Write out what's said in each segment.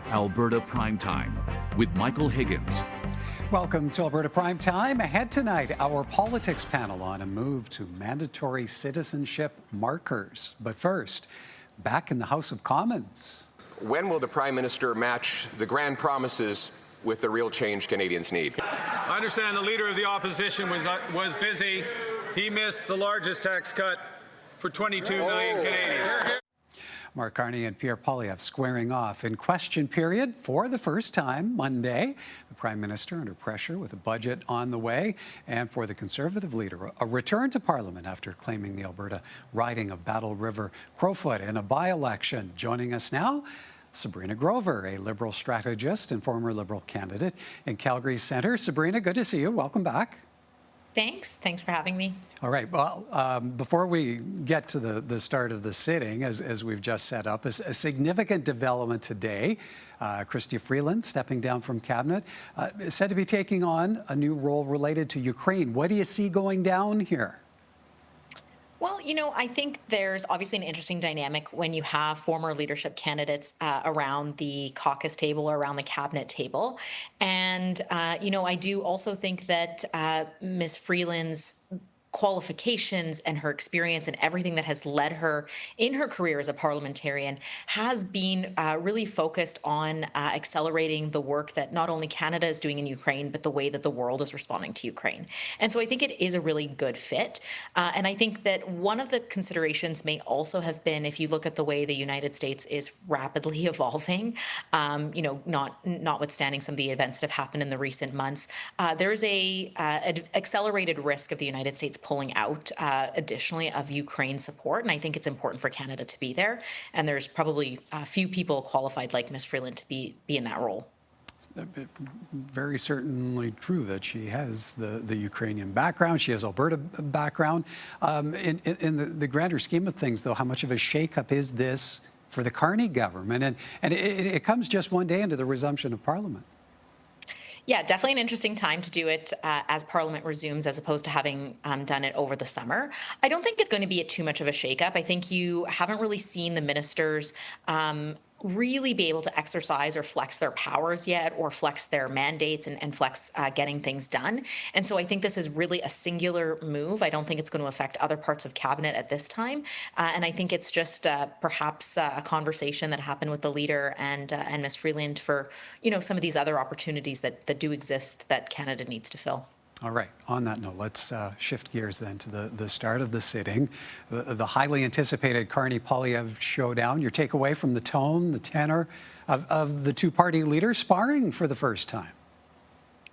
Alberta Primetime with Michael Higgins. Welcome to Alberta Primetime. Ahead tonight, our politics panel on a move to mandatory citizenship markers. But first, back in the House of Commons. When will the Prime Minister match the grand promises with the real change Canadians need? I understand the Leader of the Opposition was busy. He missed the largest tax cut for 22 million Canadians. Mark Carney and Pierre squaring off in question period for the first time Monday. The Prime Minister under pressure with a budget on the way, and for the Conservative leader, a return to Parliament after claiming the Alberta riding of Battle River Crowfoot in a by-election. Joining us now, Sabrina Grover, a Liberal strategist and former Liberal candidate in Calgary Centre. Sabrina, good to see you. Welcome back. Thanks for having me. All right. Well, before we get to the start of the sitting, as we've just set up, a significant development today. Chrystia Freeland stepping down from cabinet, is said to be taking on a new role related to Ukraine. What do you see going down here? Well, I think there's obviously an interesting dynamic when you have former leadership candidates around the caucus table or around the cabinet table. And, I do also think that Ms. Freeland's qualifications and her experience and everything that has led her in her career as a parliamentarian has been really focused on accelerating the work that not only Canada is doing in Ukraine, but the way that the world is responding to Ukraine. And so I think it is a really good fit. And I think that one of the considerations may also have been, if you look at the way the United States is rapidly evolving, notwithstanding some of the events that have happened in the recent months, there's an accelerated risk of the United States pulling out additionally of Ukraine support. And I think it's important for Canada to be there. And there's probably a few people qualified like Ms. Freeland to be in that role. Very certainly true that she has the Ukrainian background. She has Alberta background. In the grander scheme of things, though, how much of a shakeup is this for the Carney government? And it comes just one day into the resumption of Parliament. Yeah, definitely an interesting time to do it as Parliament resumes, as opposed to having done it over the summer. I don't think it's going to be too much of a shakeup. I think you haven't really seen the ministers really be able to exercise or flex their powers yet, or flex their mandates and flex getting things done. And so I think this is really a singular move. I don't think it's going to affect other parts of cabinet at this time. And I think it's just perhaps a conversation that happened with the leader and Ms. Freeland for, some of these other opportunities that do exist that Canada needs to fill. All right. On that note, let's shift gears then to the start of the sitting, the highly anticipated Carney-Poilievre showdown. Your takeaway from the tone, the tenor of the two-party leaders sparring for the first time?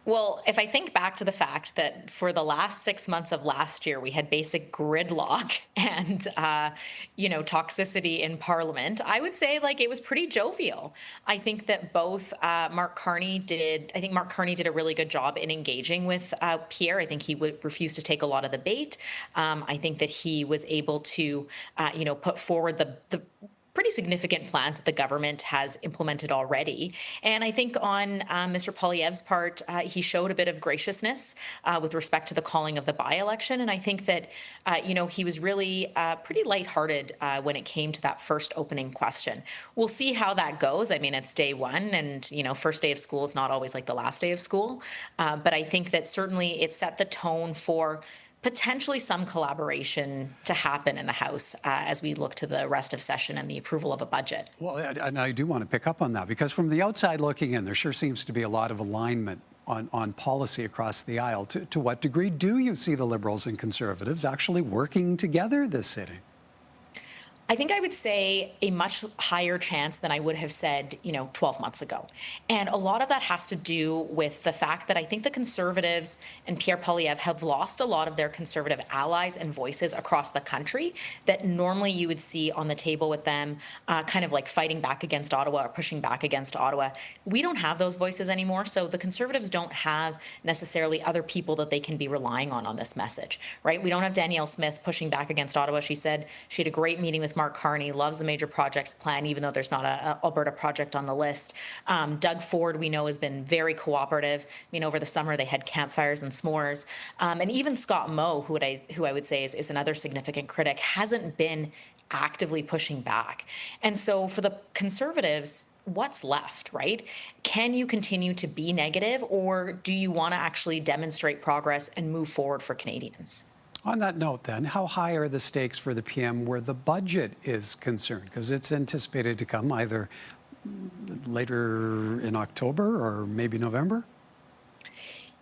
Well, if I think back to the fact that for the last 6 months of last year, we had basic gridlock and, toxicity in Parliament, I would say it was pretty jovial. I think that both Mark Carney did a really good job in engaging with Pierre. I think he refused to take a lot of the bait. I think that he was able to, put forward the pretty significant plans that the government has implemented already. And I think on Mr. Poilievre's part, he showed a bit of graciousness with respect to the calling of the by-election. And I think that, he was really pretty lighthearted when it came to that first opening question. We'll see how that goes. I mean, it's day one and, first day of school is not always like the last day of school. But I think that certainly it set the tone for potentially some collaboration to happen in the House as we look to the rest of session and the approval of a budget. Well, and I do want to pick up on that, because from the outside looking in, there sure seems to be a lot of alignment on policy across the aisle. To what degree do you see the Liberals and Conservatives actually working together this sitting? I think I would say a much higher chance than I would have said, 12 months ago. And a lot of that has to do with the fact that I think the Conservatives and Pierre Poilievre have lost a lot of their Conservative allies and voices across the country that normally you would see on the table with them, kind of like fighting back against Ottawa or pushing back against Ottawa. We don't have those voices anymore. So the Conservatives don't have necessarily other people that they can be relying on this message, right? We don't have Danielle Smith pushing back against Ottawa. She said she had a great meeting with Mark Carney, loves the major projects plan, even though there's not an Alberta project on the list. Doug Ford, we know, has been very cooperative. I mean, over the summer, they had campfires and s'mores. And even Scott Moe, who I would say is another significant critic, hasn't been actively pushing back. And so for the Conservatives, what's left, right? Can you continue to be negative, or do you want to actually demonstrate progress and move forward for Canadians? On that note, then, how high are the stakes for the PM where the budget is concerned? Because it's anticipated to come either later in October or maybe November.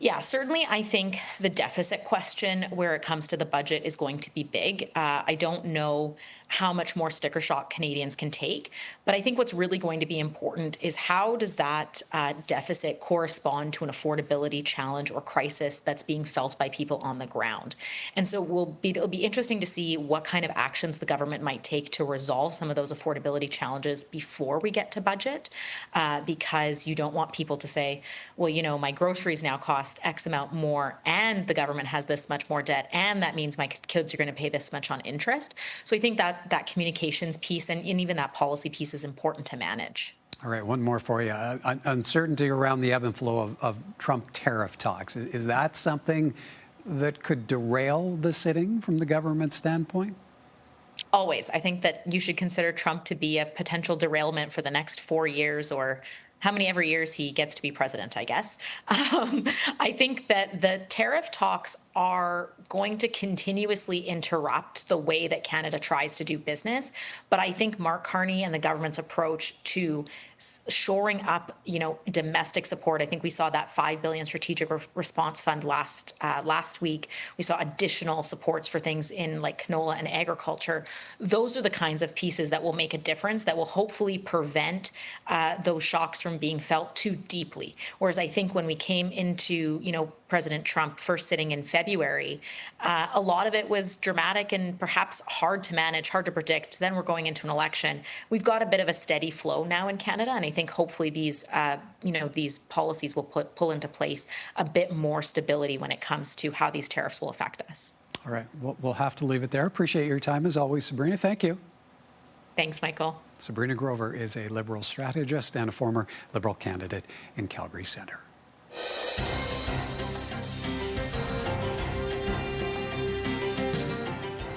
Yeah, certainly I think the deficit question where it comes to the budget is going to be big. I don't know how much more sticker shock Canadians can take, but I think what's really going to be important is how does that deficit correspond to an affordability challenge or crisis that's being felt by people on the ground. And so it'll be interesting to see what kind of actions the government might take to resolve some of those affordability challenges before we get to budget, because you don't want people to say, well, you know, my groceries now cost X amount more, and the government has this much more debt, and that means my kids are going to pay this much on interest. So I think that communications piece and even that policy piece is important to manage. All right, one more for you. Uncertainty around the ebb and flow of Trump tariff talks. Is that something that could derail the sitting from the government standpoint? Always. I think that you should consider Trump to be a potential derailment for the next 4 years, or how many ever years he gets to be president, I guess. I think that the tariff talks are going to continuously interrupt the way that Canada tries to do business. But I think Mark Carney and the government's approach to shoring up, domestic support. I think we saw that $5 billion strategic response fund last week. We saw additional supports for things in like canola and agriculture. Those are the kinds of pieces that will make a difference, that will hopefully prevent those shocks from being felt too deeply. Whereas I think when we came into, President Trump first sitting in February, a lot of it was dramatic and perhaps hard to manage, hard to predict. Then we're going into an election. We've got a bit of a steady flow now in Canada, and I think hopefully these policies will pull into place a bit more stability when it comes to how these tariffs will affect us. All right, we'll have to leave it there. Appreciate your time as always, Sabrina. Thank you. Thanks, Michael. Sabrina Grover is a Liberal strategist and a former Liberal candidate in Calgary Centre.